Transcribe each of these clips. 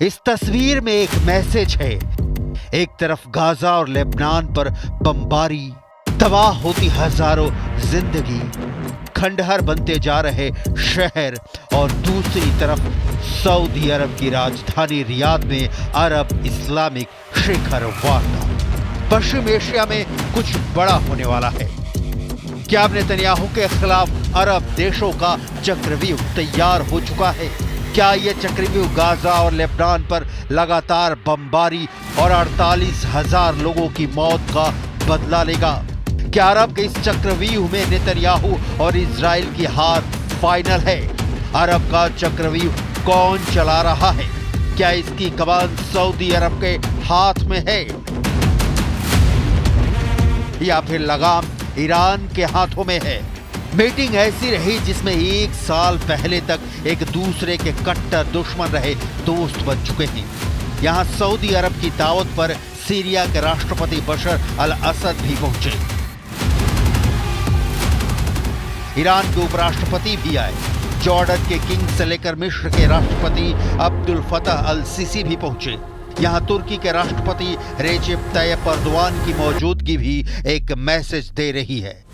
इस तस्वीर में एक मैसेज है। एक तरफ गाजा और लेबनान पर बमबारी, तबाह होती हजारों जिंदगी, खंडहर बनते जा रहे शहर, और दूसरी तरफ सऊदी अरब की राजधानी रियाद में अरब इस्लामिक शिखर वार्ता। पश्चिम एशिया में कुछ बड़ा होने वाला है। क्या अब नेतन्याहू के खिलाफ अरब देशों का चक्रव्यूह तैयार हो चुका है? क्या यह चक्रव्यूह गाजा और लेबनान पर लगातार बमबारी और 48,000 लोगों की मौत का बदला लेगा? क्या अरब के इस चक्रव्यूह में नेतन्याहू और इजराइल की हार फाइनल है? अरब का चक्रव्यूह कौन चला रहा है? क्या इसकी कमान सऊदी अरब के हाथ में है या फिर लगाम ईरान के हाथों में है? मीटिंग ऐसी रही जिसमें एक साल पहले तक एक दूसरे के कट्टर दुश्मन रहे दोस्त बन चुके हैं। यहां सऊदी अरब की दावत पर सीरिया के राष्ट्रपति बशर अल असद भी पहुंचे। ईरान के उपराष्ट्रपति भी आए। जॉर्डन के किंग से लेकर मिस्र के राष्ट्रपति अब्दुल फतह अल सीसी भी पहुंचे। यहां तुर्की के राष्ट्रपति रेजेप तैयप अर्दोआन की मौजूदगी भी एक मैसेज दे रही है।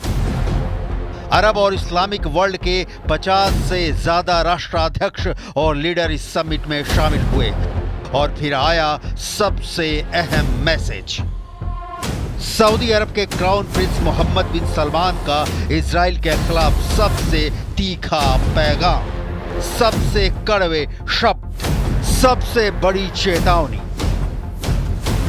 अरब और इस्लामिक वर्ल्ड के 50 से ज्यादा राष्ट्राध्यक्ष और लीडर इस समिट में शामिल हुए। और फिर आया सबसे अहम मैसेज। सऊदी अरब के क्राउन प्रिंस मोहम्मद बिन सलमान का इजराइल के खिलाफ सबसे तीखा पैगाम, सबसे कड़वे शब्द, सबसे बड़ी चेतावनी।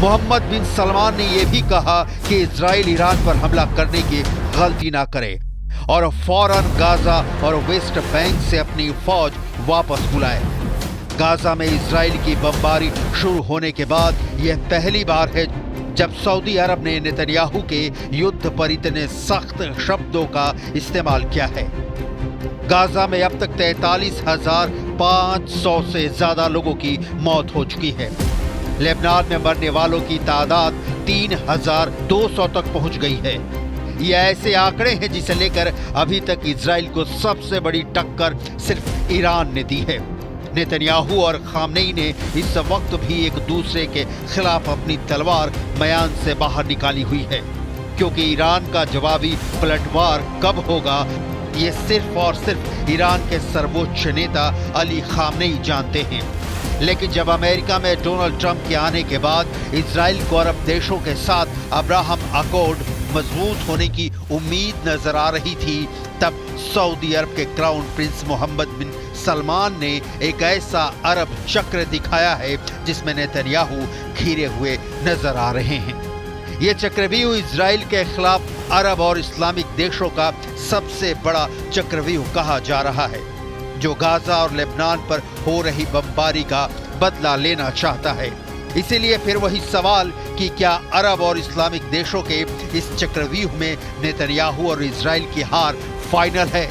मोहम्मद बिन सलमान ने यह भी कहा कि इजराइल ईरान पर हमला करने की गलती ना करे और फौरन गाजा और वेस्ट बैंक से अपनी फौज वापस बुलाए। गाजा में इजराइल की बमबारी शुरू होने के बाद यह पहली बार है जब सऊदी अरब ने नेतन्याहू के युद्ध पर इतने सख्त शब्दों का इस्तेमाल किया है। गाजा में अब तक 43,500 से ज्यादा लोगों की मौत हो चुकी है। लेबनान में मरने वालों की तादाद 3,200 तक पहुंच गई है। ये ऐसे आंकड़े हैं जिसे लेकर अभी तक इजराइल को सबसे बड़ी टक्कर सिर्फ ईरान ने दी है। नेतन्याहू और खामनेई ने इस वक्त भी एक दूसरे के खिलाफ अपनी तलवार म्यान से बाहर निकाली हुई है, क्योंकि ईरान का जवाबी पलटवार कब होगा ये सिर्फ और सिर्फ ईरान के सर्वोच्च नेता अली खामनेई जानते हैं। लेकिन जब अमेरिका में डोनाल्ड ट्रंप के आने के बाद इजराइल को अरब देशों के साथ अब्राहम अकॉर्ड मजबूत होने की उम्मीद नजर आ रही थी, तब सऊदी अरब के क्राउन प्रिंस मोहम्मद बिन सलमान ने एक ऐसा अरब चक्र दिखाया है जिसमें नेतन्याहू घिरे हुए नजर आ रहे हैं। ये चक्रव्यूह इजराइल के खिलाफ अरब और इस्लामिक देशों का सबसे बड़ा चक्रव्यूह कहा जा रहा है, जो गाजा और लेबनान पर हो रही बमबारी का बदला लेना चाहता है। इसीलिए फिर वही सवाल कि क्या अरब और इस्लामिक देशों के इस चक्रव्यूह में नेतन्याहू और इजराइल की हार फाइनल है?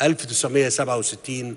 1967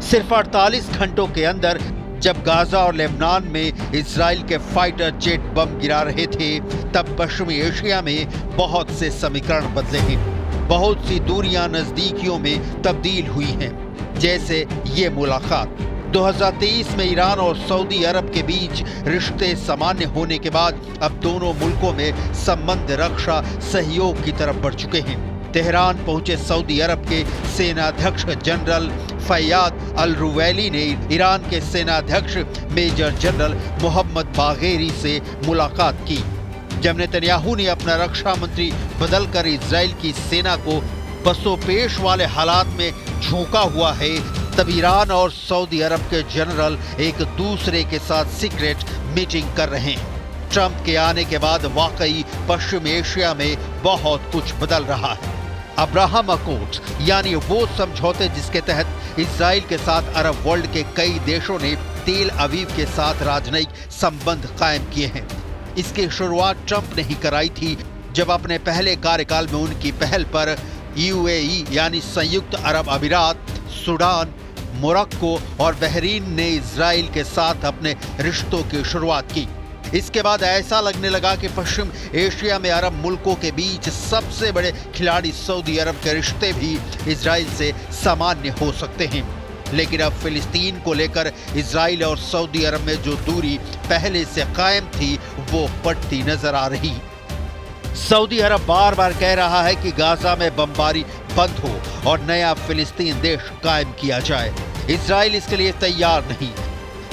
सिर्फ 48 घंटों के अंदर जब गाजा और लेबनान में इजराइल के फाइटर जेट बम गिरा रहे थे, तब पश्चिमी एशिया में बहुत से समीकरण बदले हैं। बहुत सी दूरियां नजदीकियों में तब्दील हुई हैं। जैसे ये मुलाकात 2023 में ईरान और सऊदी अरब के बीच रिश्ते सामान्य होने के बाद अब दोनों मुल्कों में संबंध रक्षा सहयोग की तरफ बढ़ चुके हैं। तेहरान पहुंचे सऊदी अरब के सेनाध्यक्ष जनरल फैयाद अल रुवैली ने ईरान के सेनाध्यक्ष मेजर जनरल मोहम्मद बागेरी से मुलाकात की। जब नेतन्याहू ने अपना रक्षा मंत्री बदलकर इजराइल की सेना को बसोपेश वाले हालात में झोंका हुआ है, तब ईरान और सऊदी अरब के जनरल एक दूसरे के साथ सीक्रेट मीटिंग कर रहे हैं। ट्रंप के आने के बाद वाकई पश्चिम एशिया में बहुत कुछ बदल रहा है। अब्राहम अकॉर्ड्स यानी वो समझौते जिसके तहत इजराइल के साथ अरब वर्ल्ड के कई देशों ने तेल अवीव के साथ राजनयिक संबंध कायम किए हैं। इसकी शुरुआत ट्रंप ने ही कराई थी, जब अपने पहले कार्यकाल में उनकी पहल पर यूएई यानी संयुक्त अरब अमीरात, सूडान, मोरक्को और बहरीन ने इजराइल के साथ अपने रिश्तों की शुरुआत की। इसके बाद ऐसा लगने लगा कि पश्चिम एशिया में अरब मुल्कों के बीच सबसे बड़े खिलाड़ी सऊदी अरब के रिश्ते भी इजराइल से सामान्य हो सकते हैं। लेकिन अब फिलिस्तीन को लेकर इजराइल और सऊदी अरब में जो दूरी पहले से कायम थी वो बढ़ती नजर आ रही। सऊदी अरब बार बार कह रहा है कि गाजा में बमबारी बंद हो और नया फिलिस्तीन देश कायम किया जाए। इजराइल इसके लिए तैयार नहीं,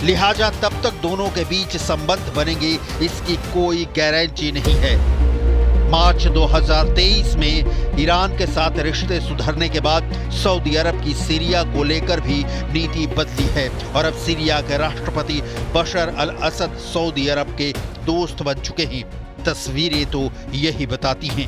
लिहाजा तब तक दोनों के बीच संबंध बनेंगे इसकी कोई गारंटी नहीं है। मार्च 2023 में ईरान के साथ रिश्ते सुधरने के बाद सऊदी अरब की सीरिया को लेकर भी नीति बदली है और अब सीरिया के राष्ट्रपति बशर अल असद सऊदी अरब के दोस्त बन चुके हैं। तस्वीरें तो यही बताती हैं।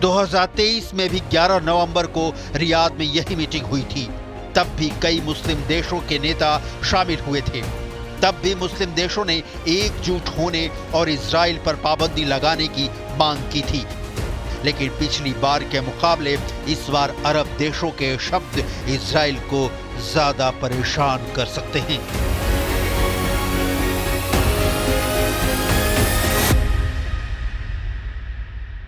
2023 में भी 11 नवंबर को रियाद में यही मीटिंग हुई थी। तब भी कई मुस्लिम देशों के नेता शामिल हुए थे। तब भी मुस्लिम देशों ने एकजुट होने और इजराइल पर पाबंदी लगाने की मांग की थी। लेकिन पिछली बार के मुकाबले इस बार अरब देशों के शब्द इजराइल को ज्यादा परेशान कर सकते हैं।